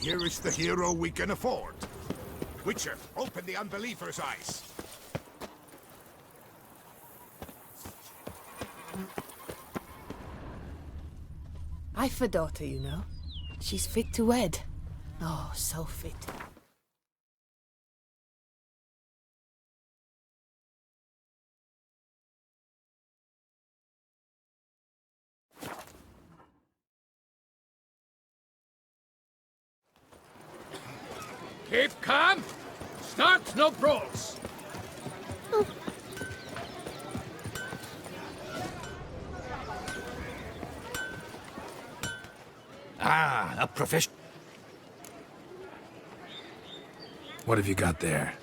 Here is the hero we can afford. Witcher, open the unbeliever's eyes. I've a daughter, you know. She's fit to wed. Oh, so fit. Keep calm. Start no brawls. Ah, a profession. What have you got there?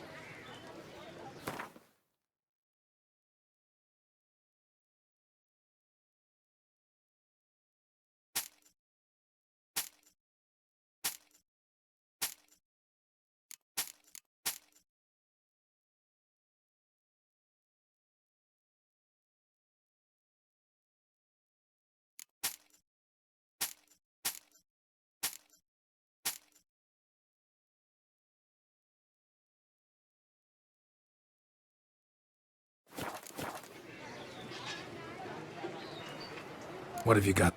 What have you got?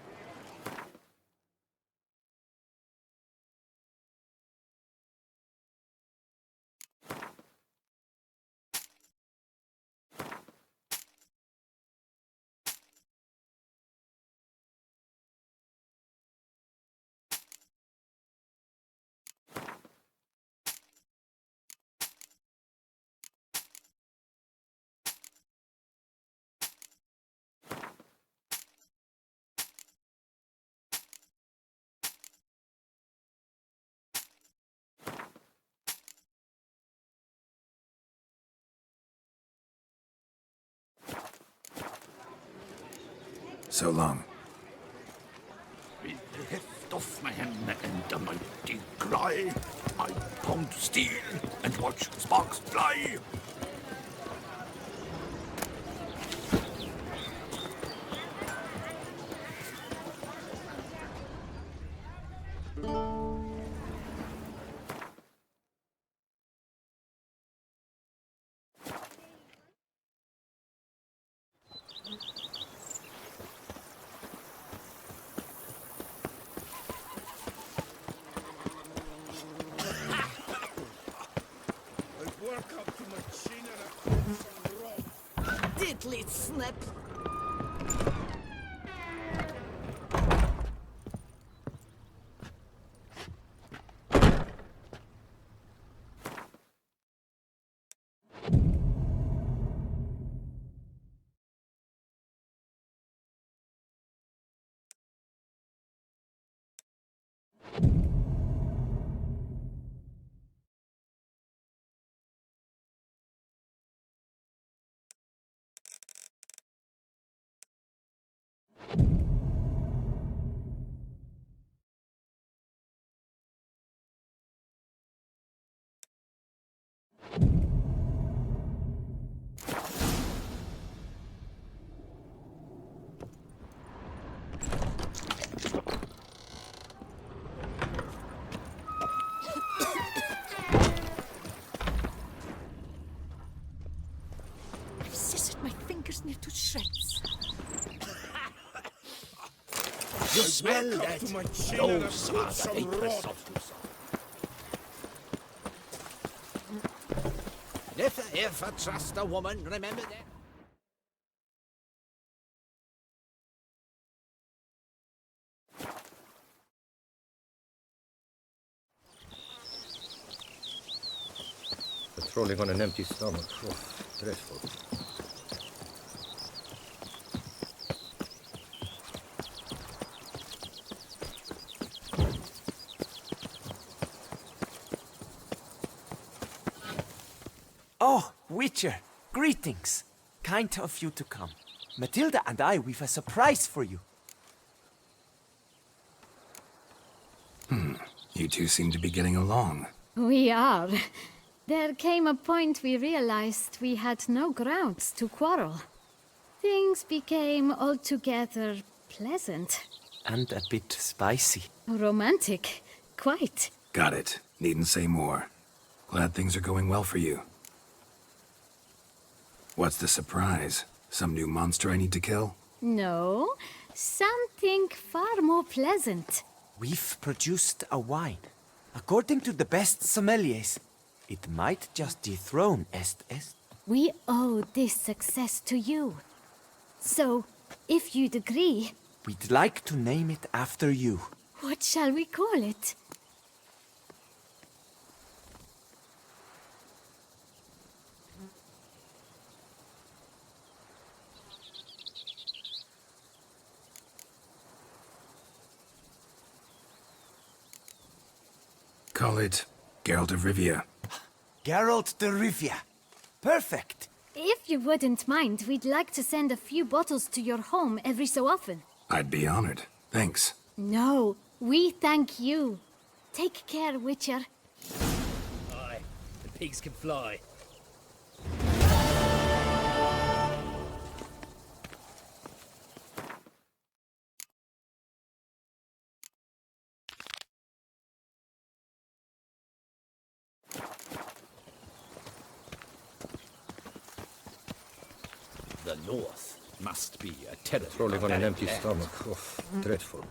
So long. With the heft of my hand and a mighty cry, I pound steel and watch sparks fly. Diddly snap. I've scissored my fingers near to shreds. You smell that? Those are the apes of Never ever trust a woman, remember that? Patrolling on an empty stomach. Oh, dreadful. Oh, Witcher, greetings. Kind of you to come. Matilda and I, we've a surprise for you. You two seem to be getting along. We are. There came a point we realized we had no grounds to quarrel. Things became altogether pleasant. And a bit spicy. Romantic, quite. Got it. Needn't say more. Glad things are going well for you. What's the surprise? Some new monster I need to kill? No, something far more pleasant. We've produced a wine. According to the best sommeliers, it might just dethrone Est. We owe this success to you. So, if you'd agree, We'd like to name it after you. what shall we call it? Call it Geralt of Rivia. Geralt de Rivia. Perfect. If you wouldn't mind, we'd like to send a few bottles to your home every so often. I'd be honored. Thanks. No, we thank you. Take care, Witcher. Aye, the pigs can fly. The north must be a terrible Rolling on an barbaric empty land. stomach. Oh, dreadful.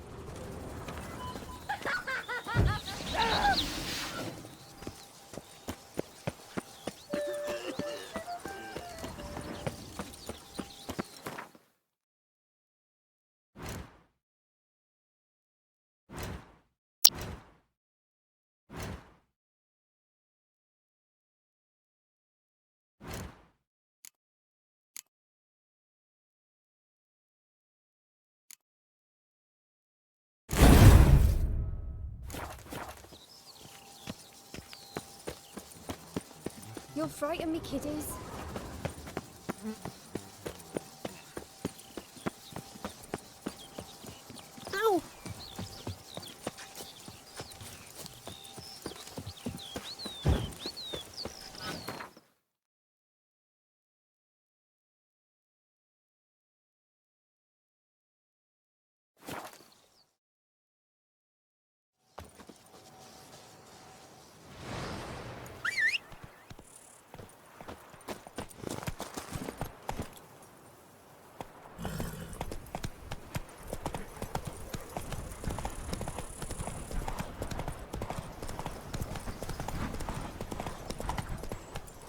You'll frighten me, kiddies. Ow!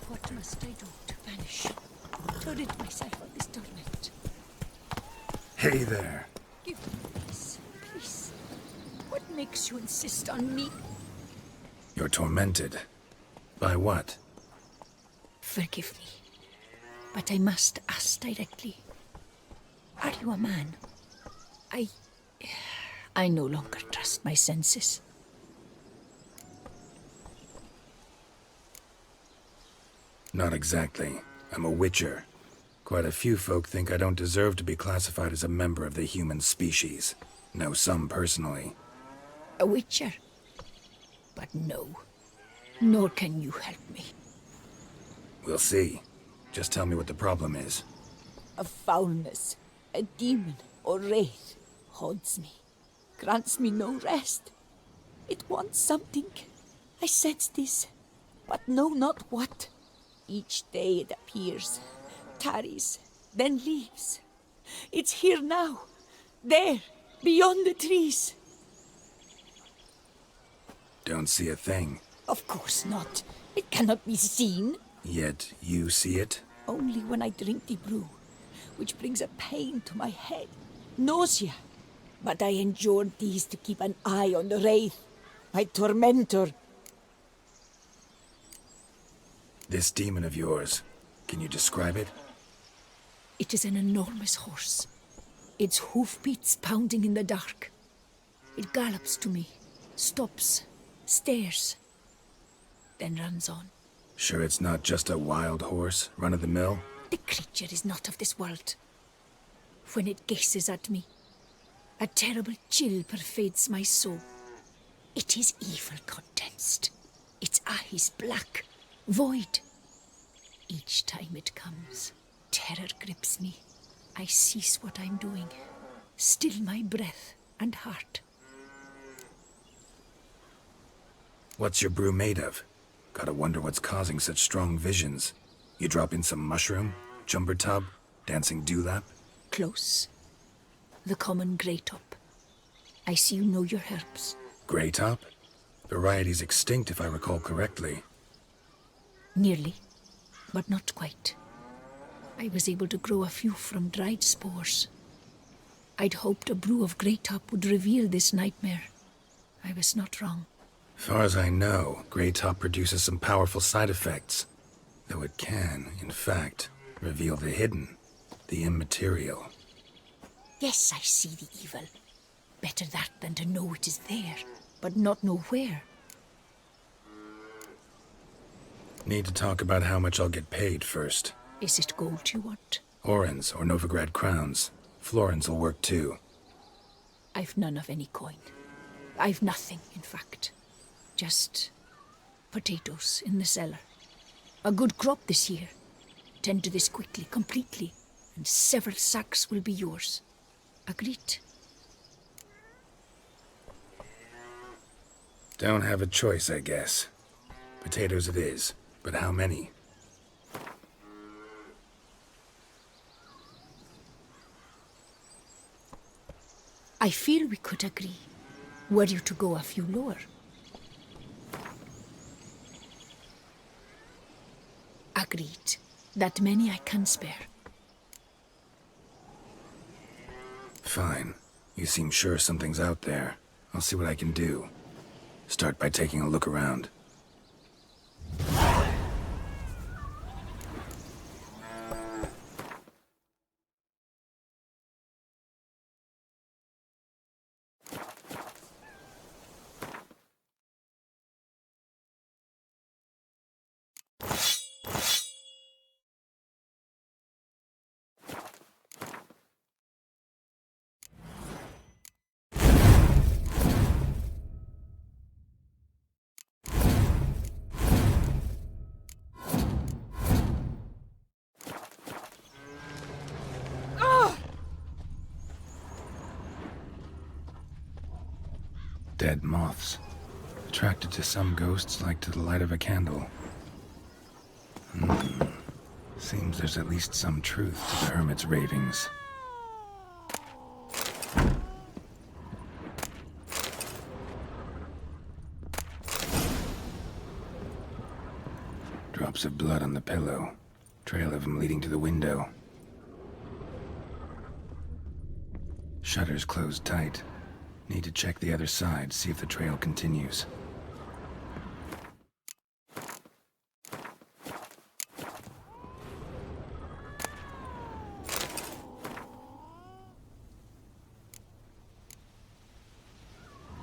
What must I do to vanish? To rid myself of this torment? Hey there. Give me this, please. What makes you insist on me? You're tormented. By what? Forgive me, but I must ask directly. Are you a man? I no longer trust my senses. Not exactly. I'm a witcher. Quite a few folk think I don't deserve to be classified as a member of the human species. Know some personally. A witcher? But no, nor can you help me. We'll see. Just tell me what the problem is. A foulness, a demon or wraith haunts me, grants me no rest. It wants something. I sense this, but know not what. Each day it appears, tarries, then leaves. It's here now, there, beyond the trees. Don't see a thing. Of course not. It cannot be seen. Yet you see it? Only when I drink the brew, which brings a pain to my head, nausea. But I endured these to keep an eye on the wraith, my tormentor. This demon of yours, can you describe it? It is an enormous horse, its hoofbeats pounding in the dark. It gallops to me, stops, stares, then runs on. Sure it's not just a wild horse, run-of-the-mill? The creature is not of this world. When it gazes at me, a terrible chill pervades my soul. It is evil condensed, its eyes black, void. Each time it comes, terror grips me. I cease what I'm doing, still my breath and heart. What's your brew made of? Gotta wonder what's causing such strong visions. You drop in some mushroom, jumper tub, dancing dewlap? Close. The common grey top. I see you know your herbs. Grey top? Variety's extinct if I recall correctly. Nearly, but not quite. I was able to grow a few from dried spores. I'd hoped a brew of grey top would reveal this nightmare. I was not wrong. Far as I know, grey top produces some powerful side effects. Though it can, in fact, reveal the hidden, the immaterial. Yes, I see the evil. Better that than to know it is there, but not know where. Need to talk about how much I'll get paid first. Is it gold you want? Orens or Novigrad crowns. Florins will work too. I've none of any coin. I've nothing, in fact. Just potatoes in the cellar. A good crop this year. Tend to this quickly, completely, and several sacks will be yours. Agreed? Don't have a choice, I guess. Potatoes it is, but how many? I feel we could agree, were you to go a few lower. Agreed. That many I can spare. Fine. You seem sure something's out there. I'll see what I can do. Start by taking a look around. Dead moths. Attracted to some ghosts like to the light of a candle. Seems there's at least some truth to the hermit's ravings. Drops of blood on the pillow. Trail of him leading to the window. Shutters closed tight. Need to check the other side, see if the trail continues.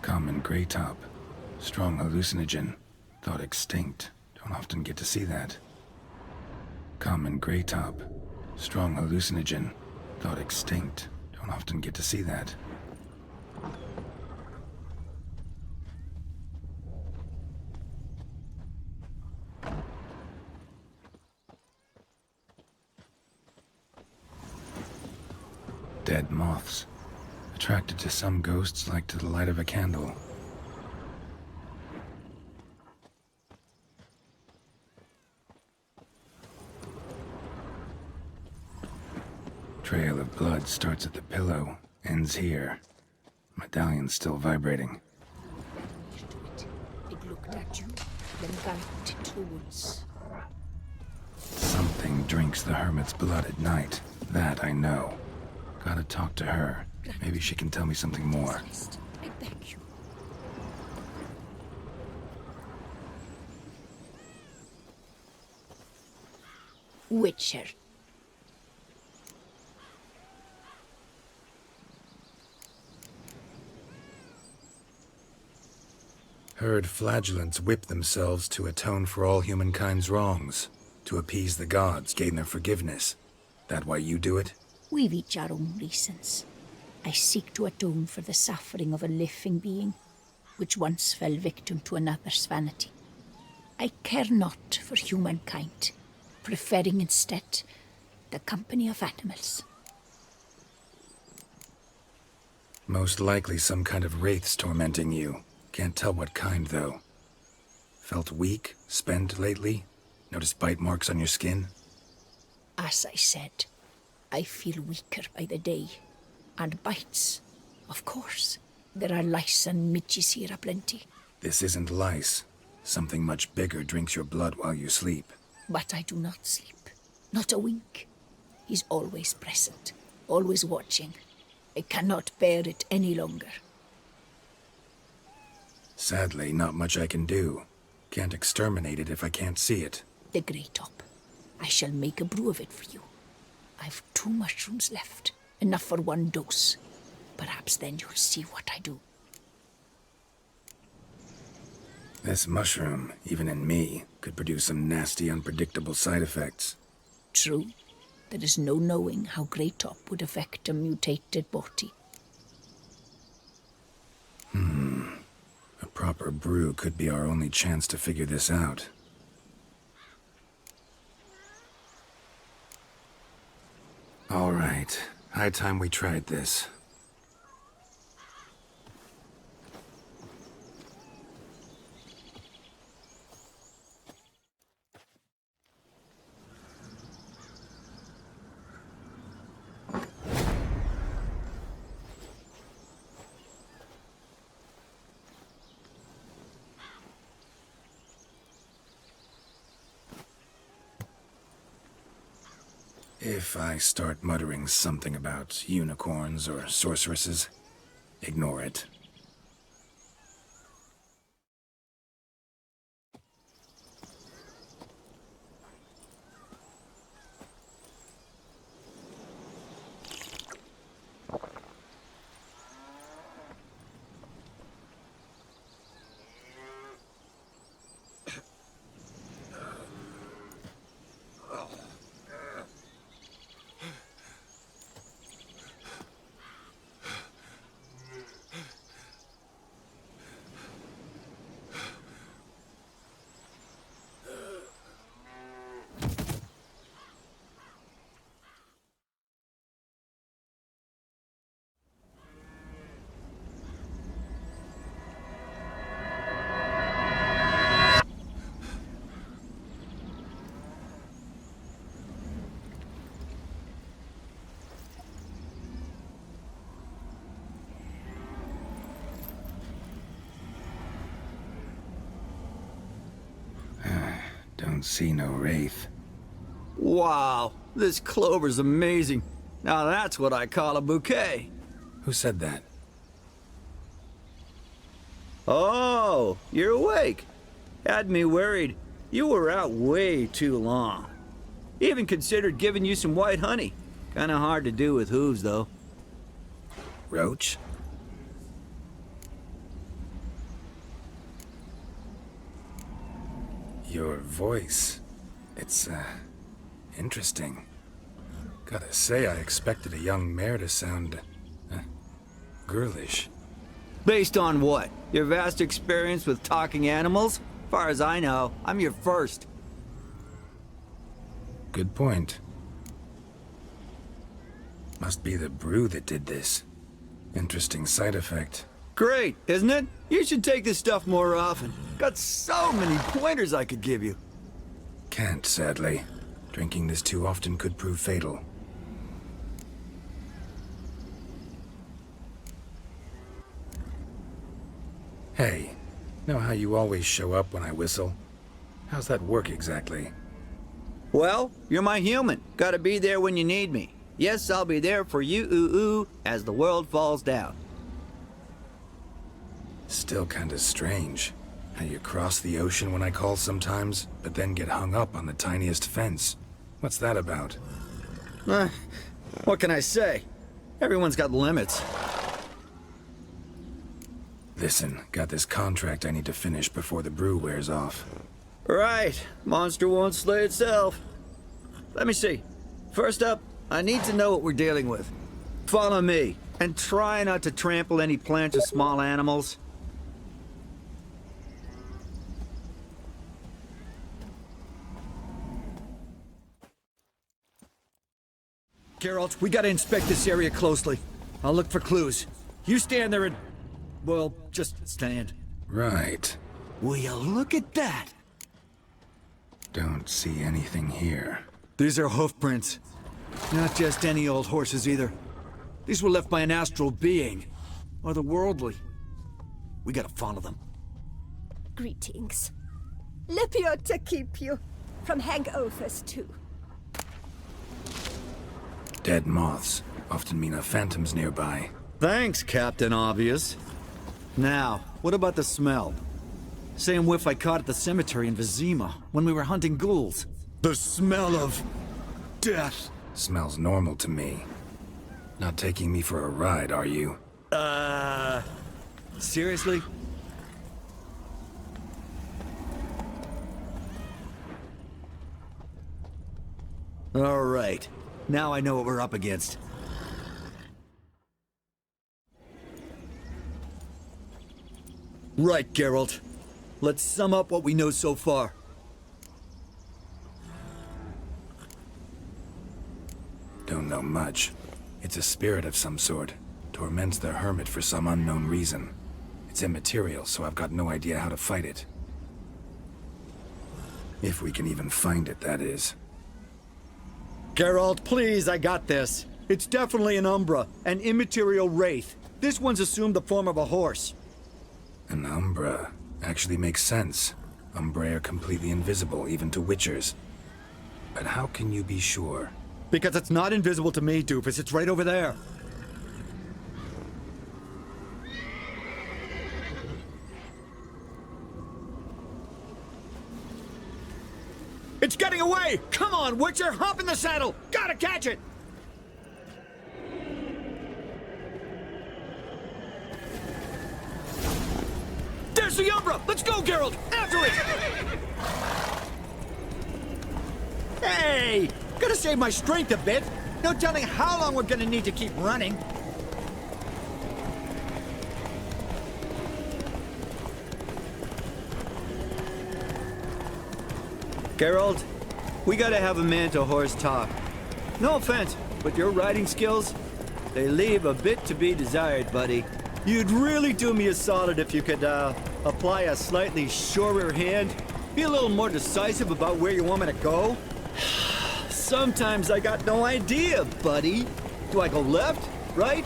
Common gray top. Strong hallucinogen. Thought extinct. Don't often get to see that. Common gray top. Strong hallucinogen. Thought extinct. Don't often get to see that. Dead moths. Attracted to some ghosts like to the light of a candle. Trail of blood starts at the pillow, ends here. Medallion's still vibrating. It looked at you, then galloped into the woods. Something drinks the hermit's blood at night. That I know. Gotta talk to her. Maybe she can tell me something more. I beg you. Witcher. Heard flagellants whip themselves to atone for all humankind's wrongs. To appease the gods, gain their forgiveness. That why you do it? We've each our own reasons. I seek to atone for the suffering of a living being, which once fell victim to another's vanity. I care not for humankind, preferring instead the company of animals. Most likely some kind of wraiths tormenting you. Can't tell what kind, though. Felt weak, spent lately? Noticed bite marks on your skin? As I said, I feel weaker by the day. And bites, of course. There are lice and midges here aplenty. This isn't lice. Something much bigger drinks your blood while you sleep. But I do not sleep. Not a wink. He's always present, always watching. I cannot bear it any longer. Sadly, not much I can do. Can't exterminate it if I can't see it. The grey top. I shall make a brew of it for you. I've 2 mushrooms left. Enough for 1 dose. Perhaps then you'll see what I do. This mushroom, even in me, could produce some nasty, unpredictable side effects. True. There is no knowing how grey top would affect a mutated body. A proper brew could be our only chance to figure this out. All right. High time we tried this. If I start muttering something about unicorns or sorceresses, ignore it. Don't see no wraith. Wow, this clover's amazing. Now that's what I call a bouquet. Who said that? Oh, you're awake. Had me worried. You were out way too long. Even considered giving you some white honey. Kinda hard to do with hooves, though. Roach? Your voice, it's, interesting. Gotta say, I expected a young mare to sound, girlish. Based on what? Your vast experience with talking animals? Far as I know, I'm your first. Good point. Must be the brew that did this. Interesting side effect. Great, isn't it? You should take this stuff more often. Got so many pointers I could give you. Can't, sadly. Drinking this too often could prove fatal. Hey, know how you always show up when I whistle? How's that work exactly? Well, you're my human. Gotta be there when you need me. Yes, I'll be there for you, ooh, as the world falls down. Still kinda strange. How you cross the ocean when I call sometimes, but then get hung up on the tiniest fence. What's that about? What can I say? Everyone's got limits. Listen, got this contract I need to finish before the brew wears off. Right. Monster won't slay itself. Let me see. First up, I need to know what we're dealing with. Follow me, and try not to trample any plants or small animals. Geralt, we gotta inspect this area closely. I'll look for clues. You stand there and... well, just stand. Right. Will you look at that? Don't see anything here. These are hoof prints. Not just any old horses either. These were left by an astral being. Otherworldly. We gotta follow them. Greetings. Lepio to keep you from hangovers too. Dead moths often mean a phantom's nearby. Thanks, Captain Obvious. Now, what about the smell? Same whiff I caught at the cemetery in Vizima when we were hunting ghouls. The smell of death. Smells normal to me. Not taking me for a ride, are you? Seriously? All right. Now I know what we're up against. Right, Geralt. Let's sum up what we know so far. Don't know much. It's a spirit of some sort. Torments the hermit for some unknown reason. It's immaterial, so I've got no idea how to fight it. If we can even find it, that is. Geralt, please, I got this. It's definitely an Umbra, an immaterial wraith. This one's assumed the form of a horse. An Umbra actually makes sense. Umbrae are completely invisible, even to Witchers. But how can you be sure? Because it's not invisible to me, Doofus. It's right over there. It's getting away! Come on, Witcher! Hop in the saddle! Gotta catch it! There's the Umbra! Let's go, Geralt! After it! Hey! Gotta save my strength a bit. No telling how long we're gonna need to keep running. Geralt, we gotta have a man-to-horse talk. No offense, but your riding skills, they leave a bit to be desired, buddy. You'd really do me a solid if you could, apply a slightly surer hand. Be a little more decisive about where you want me to go. Sometimes I got no idea, buddy. Do I go left, right,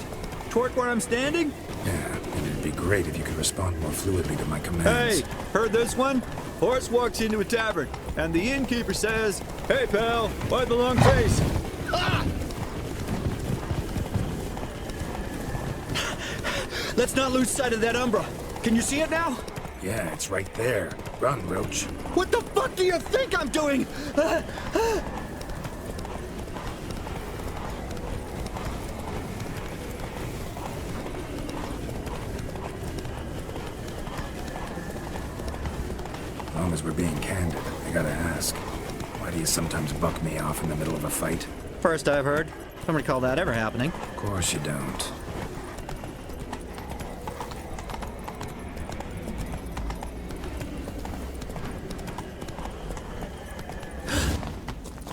toward where I'm standing? Yeah, and it'd be great if you could respond more fluidly to my commands. Hey, heard this one? Horse walks into a tavern, and the innkeeper says, "Hey, pal, why the long face?" Ah! Let's not lose sight of that Umbra. Can you see it now? Yeah, it's right there. Run, Roach. What the fuck do you think I'm doing? As long as we're being candid, I gotta ask. Why do you sometimes buck me off in the middle of a fight? First I've heard. Don't recall that ever happening. Of course you don't.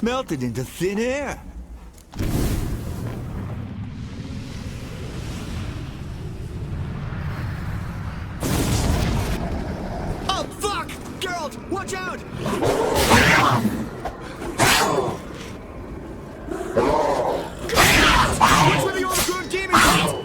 Melted into thin air. Oh, fuck! Geralt, watch out! Watch where the overgrown demons are!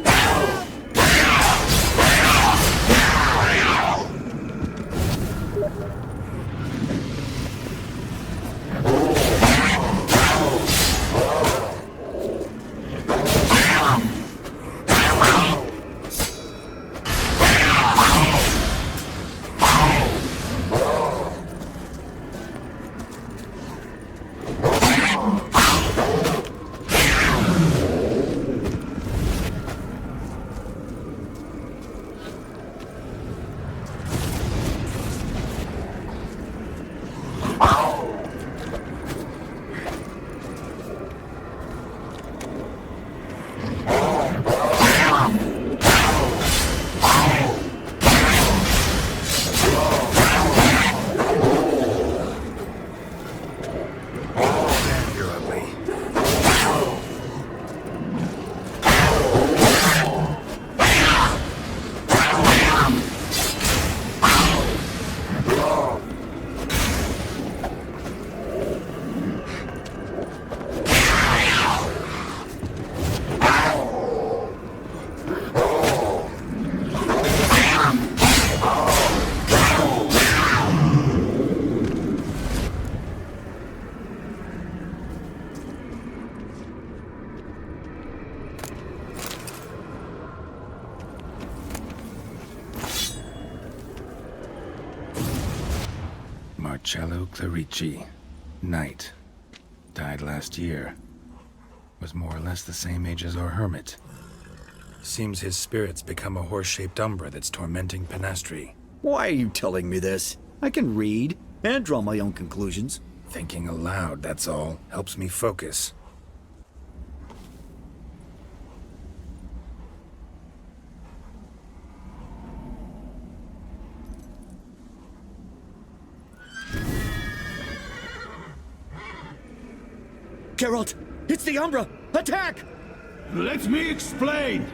Marcello Clarici, knight. Died last year. Was more or less the same age as our hermit. Seems his spirit's become a horse-shaped umbra that's tormenting Penastri. Why are you telling me this? I can read and draw my own conclusions. Thinking aloud, that's all. Helps me focus. Geralt, it's the Umbra! Attack! Let me explain.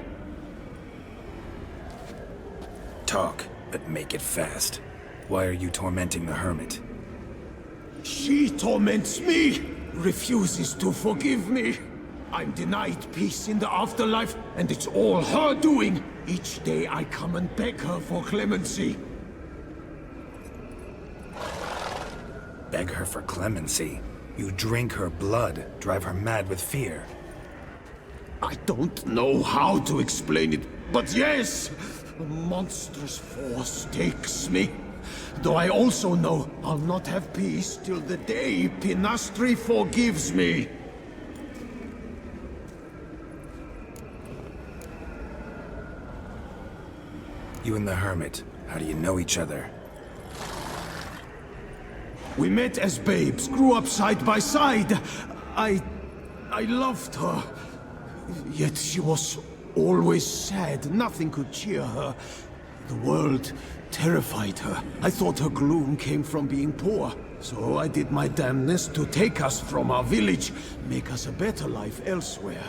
Talk, but make it fast. Why are you tormenting the hermit? She torments me, refuses to forgive me. I'm denied peace in the afterlife, and it's all her doing. Each day I come and beg her for clemency. Beg her for clemency? You drink her blood, drive her mad with fear. I don't know how to explain it, but yes, a monstrous force takes me. Though I also know I'll not have peace till the day Penastri forgives me. You and the hermit, how do you know each other? We met as babes, grew up side by side. I loved her. Yet she was always sad. Nothing could cheer her. The world terrified her. I thought her gloom came from being poor. So I did my damnedest to take us from our village, make us a better life elsewhere.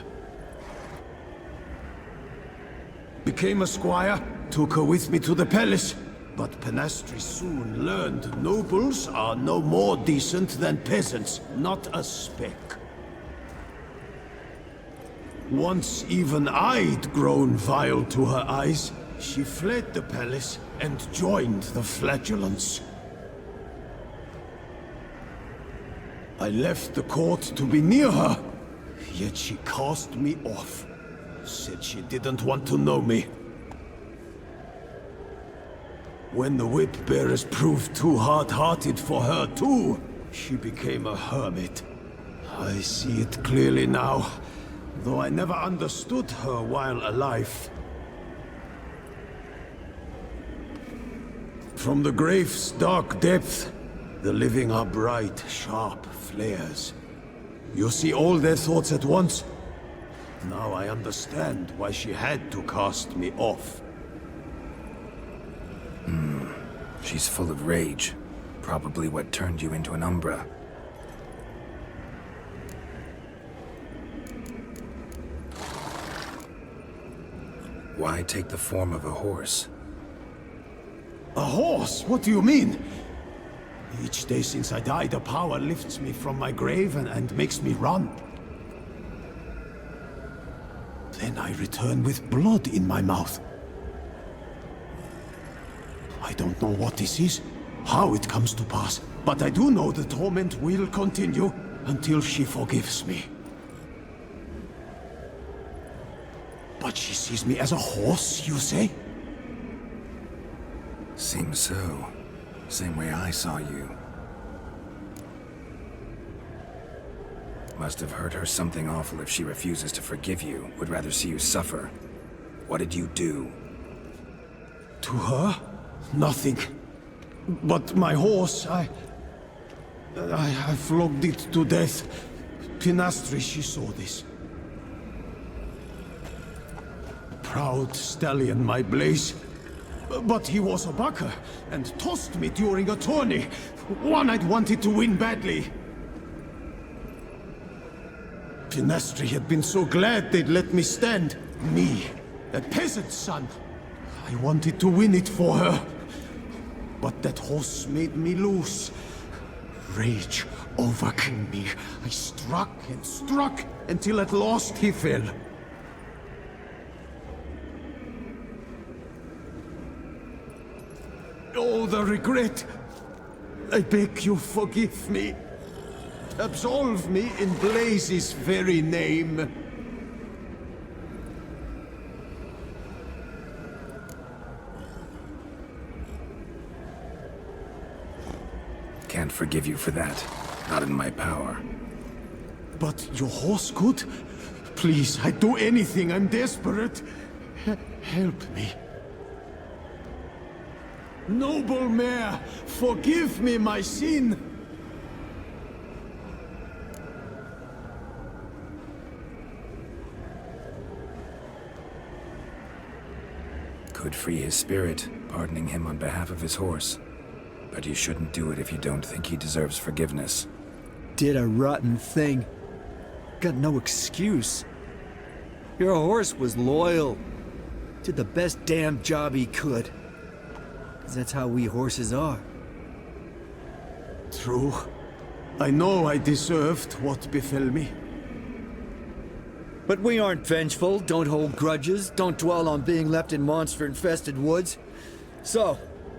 Became a squire, took her with me to the palace. But Penastri soon learned nobles are no more decent than peasants, not a speck. Once even I'd grown vile to her eyes, she fled the palace and joined the flagellants. I left the court to be near her, yet she cast me off. Said she didn't want to know me. When the whip-bearers proved too hard-hearted for her too, she became a hermit. I see it clearly now, though I never understood her while alive. From the grave's dark depth, the living are bright, sharp flares. You see all their thoughts at once. Now I understand why she had to cast me off. She's full of rage. Probably what turned you into an Umbra. Why take the form of a horse? A horse? What do you mean? Each day since I died, a power lifts me from my grave and makes me run. Then I return with blood in my mouth. I don't know what this is, how it comes to pass, but I do know the torment will continue until she forgives me. But she sees me as a horse, you say? Seems so. Same way I saw you. Must have hurt her something awful if she refuses to forgive you, would rather see you suffer. What did you do? To her? Nothing. But my horse, I flogged it to death. Penastri, she saw this. Proud stallion, my Blaze. But he was a bucker, and tossed me during a tourney. One I'd wanted to win badly. Penastri had been so glad they'd let me stand. Me, a peasant's son. I wanted to win it for her. But that horse made me lose. Rage overcame me. I struck and struck until at last he fell. Oh, the regret. I beg you forgive me. Absolve me in Blaze's very name. can't forgive you for that. Not in my power. But your horse could? Please, I'd do anything. I'm desperate. Help me. Noble mare, forgive me my sin. Could free his spirit, pardoning him on behalf of his horse. But you shouldn't do it if you don't think he deserves forgiveness. Did a rotten thing. Got no excuse. Your horse was loyal. Did the best damn job he could. 'Cause that's how we horses are. True. I know I deserved what befell me. But we aren't vengeful, don't hold grudges, don't dwell on being left in monster-infested woods. So,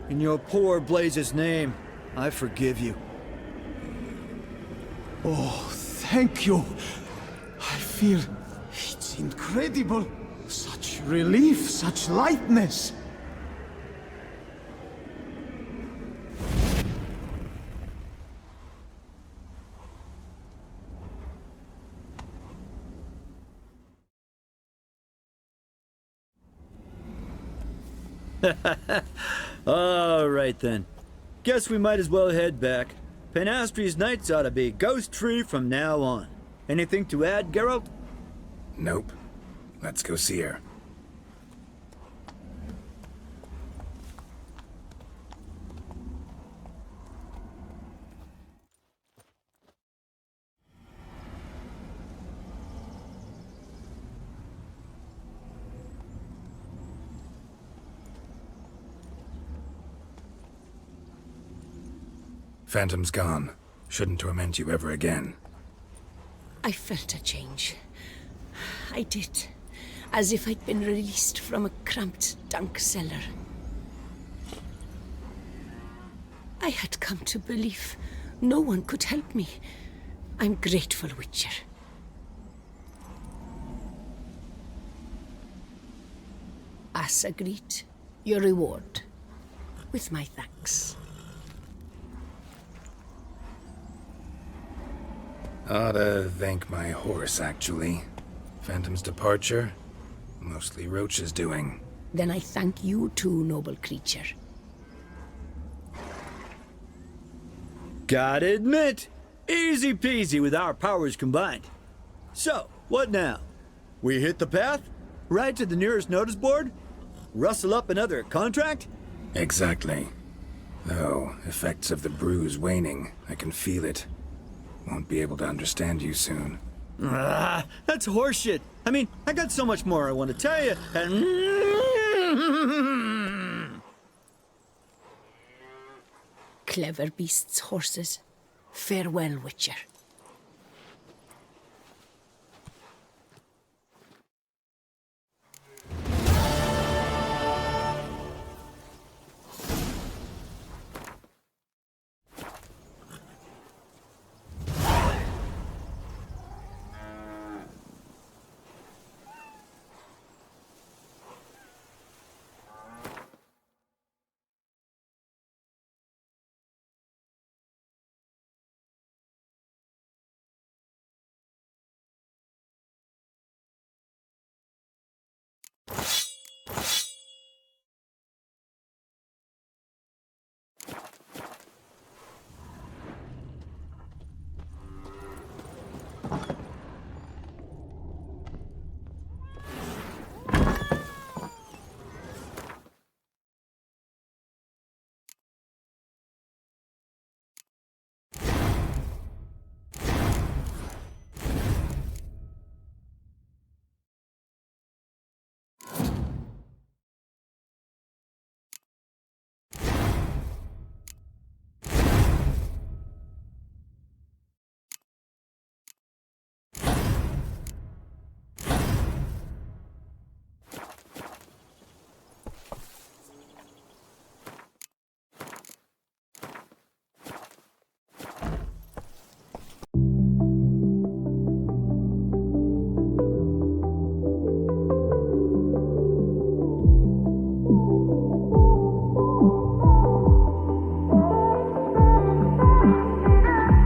in your poor Blaze's name, I forgive you. Oh, thank you. I feel it's incredible. Such relief, such lightness. All right then. Guess we might as well head back. Penastri's nights ought to be ghost-free from now on. Anything to add, Geralt? Nope. Let's go see her. Phantom's gone. Shouldn't torment you ever again. I felt a change. I did. As if I'd been released from a cramped dunk cellar. I had come to believe no one could help me. I'm grateful, Witcher. As agreed, your reward. With my thanks. Ought to thank my horse, actually. Phantom's departure, mostly Roach's doing. Then I thank you too, noble creature. Gotta admit, easy peasy with our powers combined. So, what now? We hit the path? Right to the nearest notice board? Rustle up another contract? Exactly. Though, effects of the bruise waning. I can feel it. Won't be able to understand you soon. Ah, that's horseshit. I mean, I got so much more I want to tell you, and... Clever beasts, horses. Farewell, Witcher.